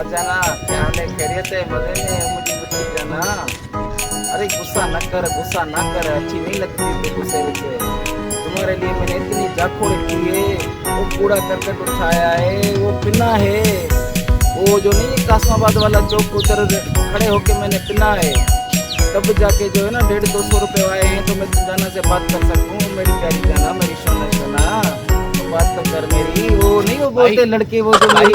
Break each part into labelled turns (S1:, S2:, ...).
S1: जाना क्या हाल है, खैरियत है, मजे में मुझे बच्ची जाना। अरे गुस्सा न कर, अच्छी नहीं लगती थी गुस्से से। तुम्हारे लिए मैंने इतनी जाखोड़ की है, वो कूड़ा करकट उठाया है, वो पिना है, वो जो नहीं कासमाबाद वाला चौक उधर खड़े होके मैंने पिना है, तब जाके जो है ना 150-200 रुपए आए हैं तो मैं जाना से बात कर सकूँ। मेरी प्यारी जाना, मेरी सोना, तो बात तो कर मेरी। वो नहीं वो बोलते लड़के, वो जो मेरी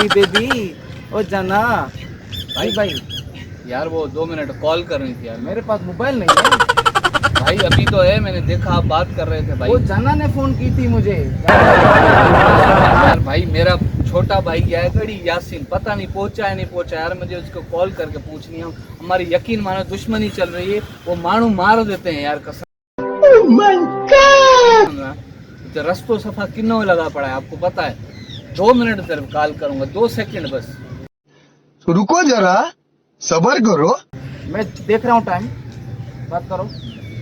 S1: बेबी ओ जाना। भाई
S2: यार वो 2 मिनट कॉल कर रही थी यार।
S1: मेरे पास मोबाइल नहीं है
S2: भाई अभी तो है, मैंने देखा आप बात कर रहे थे भाई।
S1: वो जाना ने फोन की थी मुझे।
S2: यार भाई मेरा छोटा भाई गया है गड़ी यासीन, पता नहीं पहुंचा है नहीं पहुंचा यार, मुझे उसको कॉल करके पूछनी है। हमारी यकीन मानो दुश्मनी चल रही है, वो मानू मार देते हैं यार कसम।
S3: Oh my God!
S2: तो रस्तो सफा किन्नो लगा पड़ा है आपको पता है। 2 मिनट सिर्फ कॉल करूंगा, 2 सेकंड बस।
S3: रुको जरा, सबर करो।
S1: मैं देख रहा हूँ टाइम, बात करो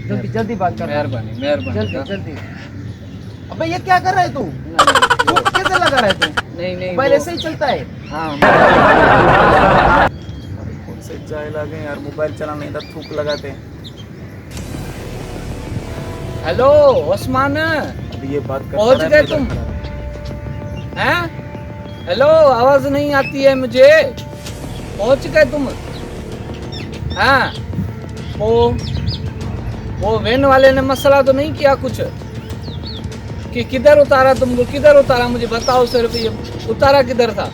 S1: जल्दी बात कर।
S2: मेहरबानी
S1: जल्दी। अबे ये क्या कर रहा है तू कैसे लगा रहा है तू?
S2: नहीं
S1: मोबाइल ऐसे ही चलता है।
S2: हाँ
S1: कौन से चाय लगे यार, मोबाइल चलाने का थूक लगाते हैं।
S2: हेलो उस्मान,
S1: अभी ये बात कर
S2: पहुंच गए तुम? हैं? हेलो, आवाज नहीं आती है मुझे। पहुंच गए तुम? हाँ, वो वैन वाले ने मसला तो नहीं किया कुछ कि किधर उतारा तुमको? किधर उतारा मुझे बताओ सिर्फ। ये उतारा किधर था?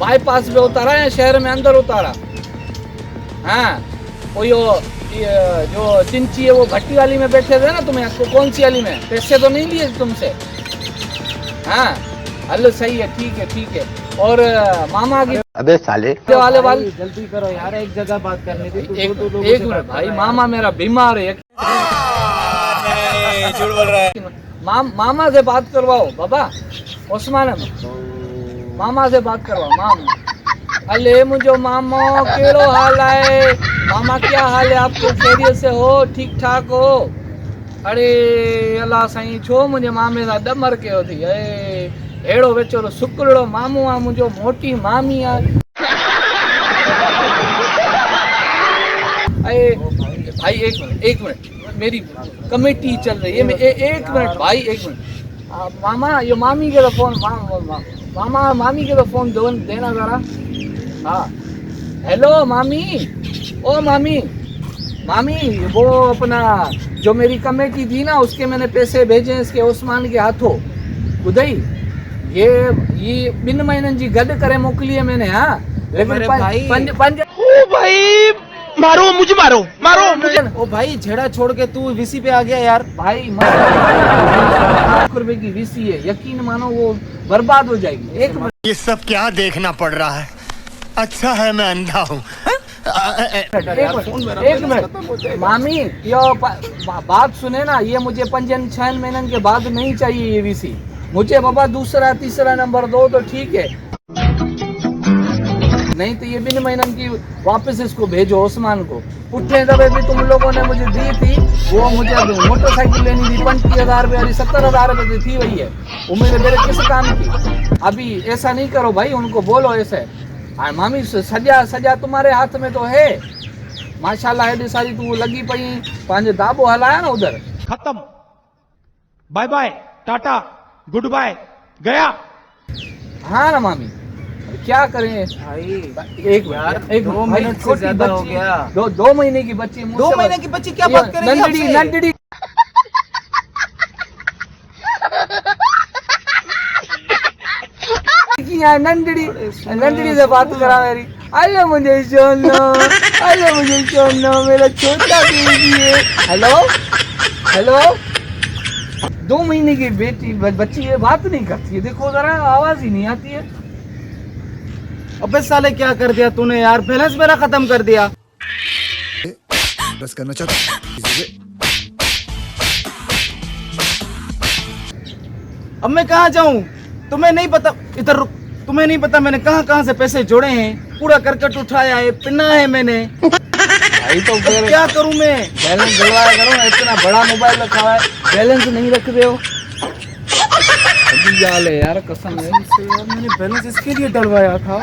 S2: बाईपास पे उतारा या शहर में अंदर उतारा? हाँ, वो ये जो चिंची है वो भट्टी वाली में बैठे थे ना, तुम्हें कौन सी वाली में? पैसे तो नहीं लिए तुमसे? हाँ, हेलो सही है, ठीक है। और मामा की
S3: अबे साले
S2: वाले
S1: जल्दी करो यार, एक जगह बात करनी थी।
S2: एक मिनट भाई, मामा मेरा बीमार है।
S1: झूठ बोल रहा है।
S2: मामा से बात करवाओ बाबा, उस्मान मामा से बात करवाओ। मामा अले मुझो मामो केड़ो हाल है? मामा क्या हाल है आपको? खैरियत से हो? ठीक ठाक हो? अरे अल्लाह साईं, छो मुझे मामे सा डमर कयो थी। एड़ो वेचोरो सुकड़ो मामू आ, मुझो मोटी मामी आ। भाई एक मिनट, मेरी कमेटी चल रही है। एक मिनट भाई, एक मिनट। मामा ये मामी के तो फोन, मामा मामी के तो फोन देना जरा। हाँ, हेलो मामी, ओ मामी, वो अपना जो मेरी कमेटी थी ना, उसके मैंने पैसे भेजे इसके उस्मान के हाथों। बुधाई ये 2 महीननि जी गड करे मोकली है मैंने। हाँ, लेकिन पंज
S3: ओ भाई, मारो मुझे।
S1: ओ भाई झेड़ा छोड़ के तू वीसी पे आ गया यार।
S2: भाई ₹1,00,000 की वीसी है, यकीन मानो वो बर्बाद हो जाएगी। एक मिनट,
S4: ये सब क्या देखना पड़ रहा है? अच्छा है मैं अंधा हूँ।
S2: एक मिनट मामी, यो बात सुने ना, ये मुझे 5-6 महीनों के बाद नहीं चाहिए ये वीसी मुझे। बाबा दूसरा तीसरा नंबर दो तो ठीक है, नहीं तो ये 2 महीनों की वापस इसको भेजो उस्मान को। पुट्ठे दबे भी तुम लोगों ने मुझे दी थी, वो मुझे मोटरसाइकिल लेनी थी 25,000 रुपये, 70,000 रुपये थी वही है। वो मेरे किस काम की? अभी ऐसा नहीं करो भाई, उनको बोलो ऐसे। मामी सजा तुम्हारे हाथ में तो है माशाल्लाह। एडी सारी तू लगी पई, पांच दाबो हलाया ना उधर।
S5: खत्म, bye bye, ta ta, goodbye, गया।
S2: हाँ ना मामी, क्या करें
S1: भाई
S2: एक
S1: यार,
S2: एक
S1: 2 मिनट से ज्यादा हो गया।
S2: 2 महीने की बच्ची,
S1: 2 महीने की बच्ची क्या बात करेगी?
S2: नंदड़ी नंदड़ी से बात करा मेरी। अरे मुझे सोना मेरा छोटा बेबी है। हेलो 2 महीने की बच्ची ये बात नहीं करती है, देखो जरा आवाज ही नहीं आती है।
S1: अबे साले क्या कर दिया तूने यार, बैलेंस मेरा खत्म कर दिया।
S4: बस करना चाहता।
S1: अब मैं कहाँ जाऊँ? तुम्हें नहीं पता, इधर रुक। तुम्हें नहीं पता मैंने कहाँ से पैसे जोड़े हैं? पूरा करकट उठाया है, पिना है मैंने।
S2: भाई तो फिर
S1: क्या करूँ मैं?
S2: बैलेंस डलवाया करो, इतना बड़ा मोबाइल रखा है, बैलेंस नहीं रख रहे हो। बुरी हाल है यार, कसम है।
S1: यार मैंने बैलेंस इसके लिए डलवाया था।